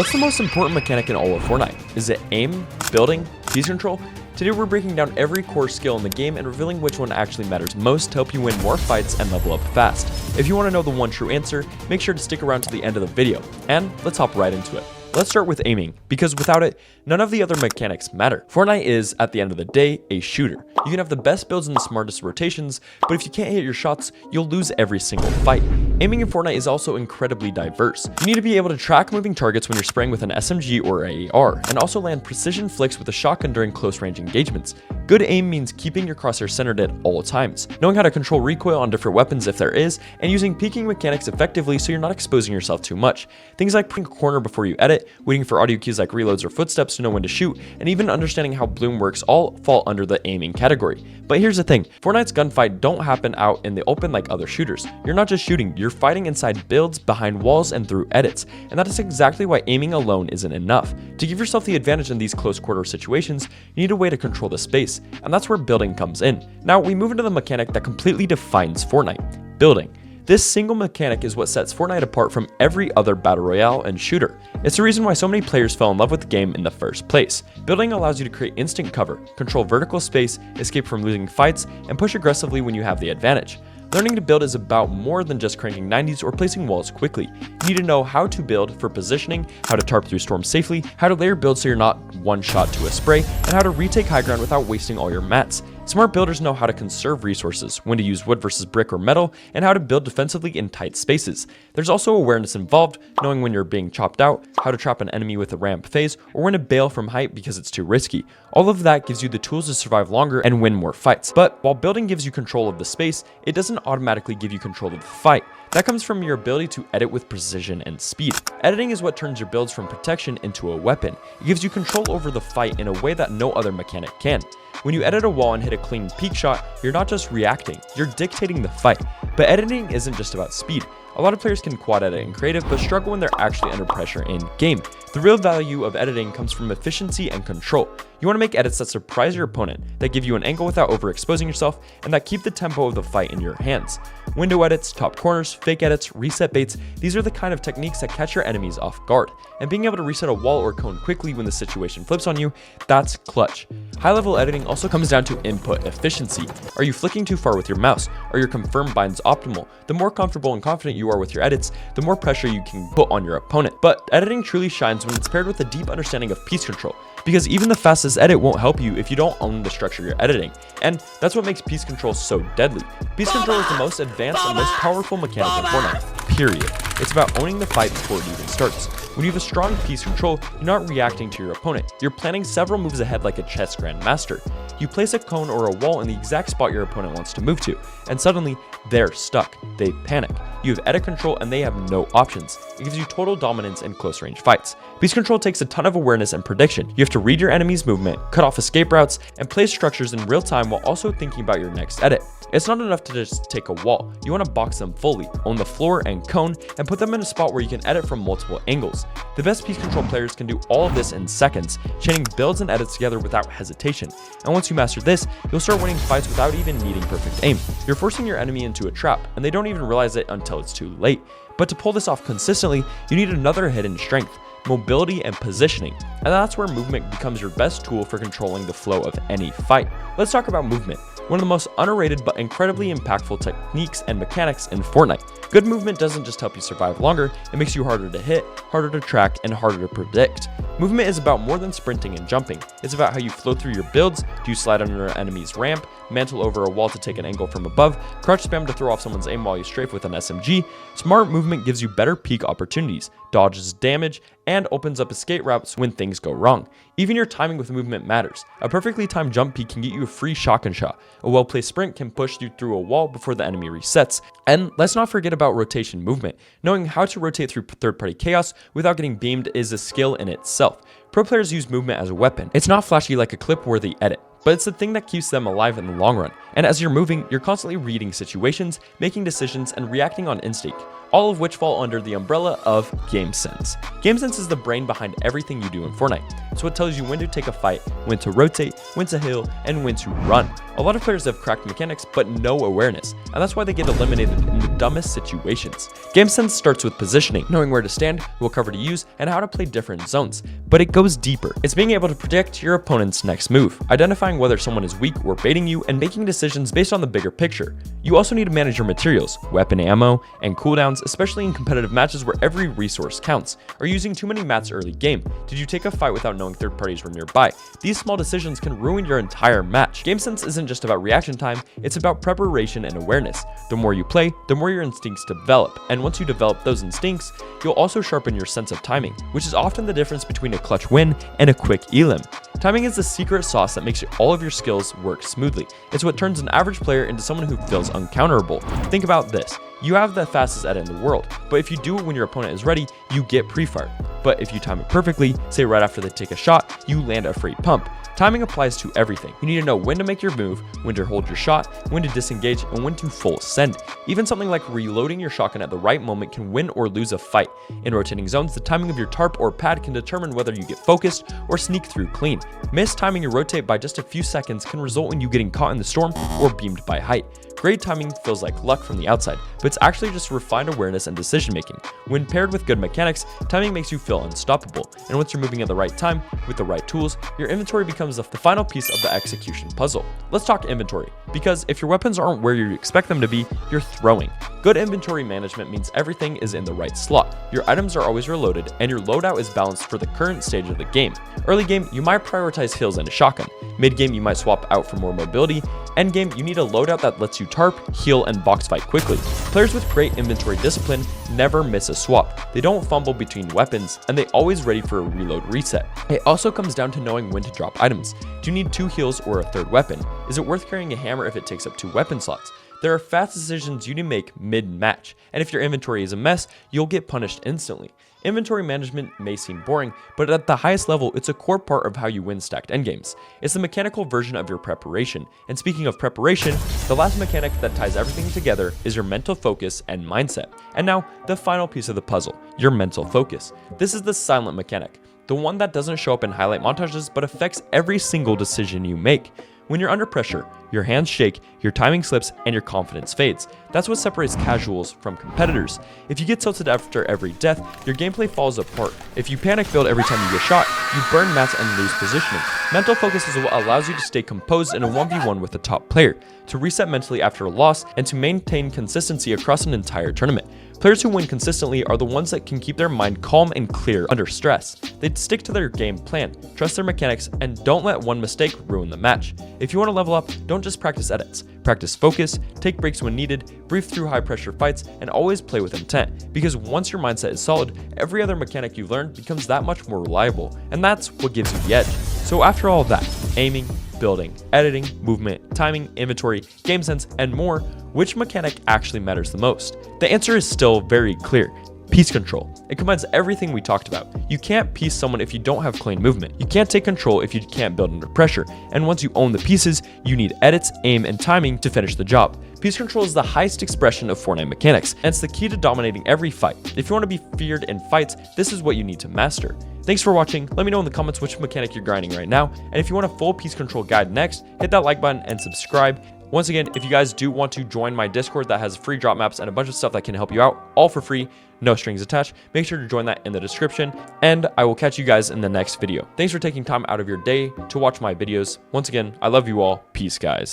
What's the most important mechanic in all of Fortnite? Is it aim, building, piece control? Today we're breaking down every core skill in the game and revealing which one actually matters most to help you win more fights and level up fast. If you want to know the one true answer, make sure to stick around to the end of the video, and let's hop right into it. Let's start with aiming, because without it, none of the other mechanics matter. Fortnite is, at the end of the day, a shooter. You can have the best builds and the smartest rotations, but if you can't hit your shots, you'll lose every single fight. Aiming in Fortnite is also incredibly diverse. You need to be able to track moving targets when you're spraying with an SMG or AR, and also land precision flicks with a shotgun during close range engagements. Good aim means keeping your crosshair centered at all times, knowing how to control recoil on different weapons if there is, and using peeking mechanics effectively so you're not exposing yourself too much. Things like putting a corner before you edit, waiting for audio cues like reloads or footsteps to know when to shoot, and even understanding how bloom works all fall under the aiming category. But here's the thing, Fortnite's gunfight don't happen out in the open like other shooters. You're not just shooting, you're fighting inside builds, behind walls, and through edits, and that is exactly why aiming alone isn't enough. To give yourself the advantage in these close quarter situations, you need a way to control the space, and that's where building comes in. Now we move into the mechanic that completely defines Fortnite, building. This single mechanic is what sets Fortnite apart from every other battle royale and shooter. It's the reason why so many players fell in love with the game in the first place. Building allows you to create instant cover, control vertical space, escape from losing fights, and push aggressively when you have the advantage. Learning to build is about more than just cranking 90s or placing walls quickly. You need to know how to build for positioning, how to tarp through storms safely, how to layer builds so you're not one shot to a spray, and how to retake high ground without wasting all your mats. Smart builders know how to conserve resources, when to use wood versus brick or metal, and how to build defensively in tight spaces. There's also awareness involved, knowing when you're being chopped out, how to trap an enemy with a ramp phase, or when to bail from height because it's too risky. All of that gives you the tools to survive longer and win more fights. But while building gives you control of the space, it doesn't automatically give you control of the fight. That comes from your ability to edit with precision and speed. Editing is what turns your builds from protection into a weapon. It gives you control over the fight in a way that no other mechanic can. When you edit a wall and hit a clean peek shot, you're not just reacting, you're dictating the fight. But editing isn't just about speed. A lot of players can quad edit in creative, but struggle when they're actually under pressure in game. The real value of editing comes from efficiency and control. You want to make edits that surprise your opponent, that give you an angle without overexposing yourself, and that keep the tempo of the fight in your hands. Window edits, top corners, fake edits, reset baits, these are the kind of techniques that catch your enemies off guard. And being able to reset a wall or cone quickly when the situation flips on you, that's clutch. High-level editing also comes down to input efficiency. Are you flicking too far with your mouse? Are your confirm binds optimal? The more comfortable and confident you are with your edits, the more pressure you can put on your opponent. But editing truly shines when it's paired with a deep understanding of piece control, because even the fastest edit won't help you if you don't own the structure you're editing. And that's what makes piece control so deadly. Piece control is the most advanced and most powerful mechanic in Fortnite, period. It's about owning the fight before it even starts. When you have a strong piece control, you're not reacting to your opponent. You're planning several moves ahead like a chess grandmaster. You place a cone or a wall in the exact spot your opponent wants to move to, and suddenly they're stuck. They panic. You have edit control and they have no options. It gives you total dominance in close range fights. Piece control takes a ton of awareness and prediction. You have to read your enemy's movement, cut off escape routes, and place structures in real time while also thinking about your next edit. It's not enough to just take a wall. You want to box them fully, own the floor and cone, and put them in a spot where you can edit from multiple angles. The best piece control players can do all of this in seconds, chaining builds and edits together without hesitation. And once you master this, you'll start winning fights without even needing perfect aim. You're forcing your enemy into a trap, and they don't even realize it until it's too late. But to pull this off consistently, you need another hidden strength: mobility and positioning. And that's where movement becomes your best tool for controlling the flow of any fight. Let's talk about movement, one of the most underrated but incredibly impactful techniques and mechanics in Fortnite. Good movement doesn't just help you survive longer, it makes you harder to hit, harder to track, and harder to predict. Movement is about more than sprinting and jumping. It's about how you flow through your builds. Do you slide under an enemy's ramp, mantle over a wall to take an angle from above, crouch spam to throw off someone's aim while you strafe with an SMG? Smart movement gives you better peak opportunities, dodges damage, and opens up escape routes when things go wrong. Even your timing with movement matters. A perfectly timed jump peek can get you a free shotgun shot. A well-placed sprint can push you through a wall before the enemy resets. And let's not forget about rotation movement. Knowing how to rotate through third-party chaos without getting beamed is a skill in itself. Pro players use movement as a weapon. It's not flashy like a clip-worthy edit, but it's the thing that keeps them alive in the long run. And as you're moving, you're constantly reading situations, making decisions, and reacting on instinct, all of which fall under the umbrella of GameSense. GameSense is the brain behind everything you do in Fortnite. so it tells you when to take a fight, when to rotate, when to heal, and when to run. A lot of players have cracked mechanics but no awareness, and that's why they get eliminated in the dumbest situations. GameSense starts with positioning, knowing where to stand, what cover to use, and how to play different zones, but it goes deeper. It's being able to predict your opponent's next move, identifying whether someone is weak or baiting you, and making decisions based on the bigger picture. You also need to manage your materials, weapon ammo, and cooldowns, especially in competitive matches where every resource counts. Are you using too many mats early game? Did you take a fight without knowing third parties were nearby? These small decisions can ruin your entire match. GameSense isn't just about reaction time, it's about preparation and awareness. The more you play, the more your instincts develop, and once you develop those instincts, you'll also sharpen your sense of timing, which is often the difference between a clutch win and a quick elim. Timing is the secret sauce that makes all of your skills work smoothly. It's what turns an average player into someone who feels uncounterable. Think about this. You have the fastest edit in the world, but if you do it when your opponent is ready, you get pre-fired. But if you time it perfectly, say right after they take a shot, you land a free pump. Timing applies to everything. You need to know when to make your move, when to hold your shot, when to disengage, and when to full send. Even something like reloading your shotgun at the right moment can win or lose a fight. In rotating zones, the timing of your tarp or pad can determine whether you get focused or sneak through clean. Mistiming your rotate by just a few seconds can result in you getting caught in the storm or beamed by height. Great timing feels like luck from the outside, but it's actually just refined awareness and decision making. When paired with good mechanics, timing makes you feel unstoppable, and once you're moving at the right time, with the right tools, your inventory becomes the final piece of the execution puzzle. Let's talk inventory, because if your weapons aren't where you expect them to be, you're throwing. Good inventory management means everything is in the right slot, your items are always reloaded, and your loadout is balanced for the current stage of the game. Early game, you might prioritize heals and a shotgun. Mid game, you might swap out for more mobility. End game, you need a loadout that lets you tarp, heal, and box fight quickly. Players with great inventory discipline never miss a swap. They don't fumble between weapons, and they always ready for a reload reset. It also comes down to knowing when to drop items. Do you need 2 heals or a third weapon? Is it worth carrying a hammer if it takes up 2 weapon slots? There are fast decisions you need to make mid-match, and if your inventory is a mess, you'll get punished instantly. Inventory management may seem boring, but at the highest level, it's a core part of how you win stacked endgames. It's the mechanical version of your preparation, and speaking of preparation, the last mechanic that ties everything together is your mental focus and mindset. And now, the final piece of the puzzle, your mental focus. This is the silent mechanic, the one that doesn't show up in highlight montages but affects every single decision you make. When you're under pressure, your hands shake, your timing slips, and your confidence fades. That's what separates casuals from competitors. If you get tilted after every death, your gameplay falls apart. If you panic build every time you get shot, you burn mats and lose positioning. Mental focus is what allows you to stay composed in a 1v1 with the top player, to reset mentally after a loss, and to maintain consistency across an entire tournament. Players who win consistently are the ones that can keep their mind calm and clear under stress. They stick to their game plan, trust their mechanics, and don't let one mistake ruin the match. If you want to level up, don't just practice edits. Practice focus, take breaks when needed, breathe through high pressure fights, and always play with intent. Because once your mindset is solid, every other mechanic you've learned becomes that much more reliable, and that's what gives you the edge. So after all that, aiming, building, editing, movement, timing, inventory, game sense, and more, which mechanic actually matters the most? The answer is still very clear. Piece control. It combines everything we talked about. You can't piece someone if you don't have clean movement. You can't take control if you can't build under pressure. And once you own the pieces, you need edits, aim, and timing to finish the job. Piece control is the highest expression of FORTNITE mechanics, and it's the key to dominating every fight. If you want to be feared in fights, this is what you need to master. Thanks for watching. Let me know in the comments which mechanic you're grinding right now. And if you want a full piece control guide next, hit that like button and subscribe. Once again, if you guys do want to join my Discord that has free drop maps and a bunch of stuff that can help you out, all for free, no strings attached, make sure to join that in the description, and I will catch you guys in the next video. Thanks for taking time out of your day to watch my videos. Once again, I love you all. Peace, guys.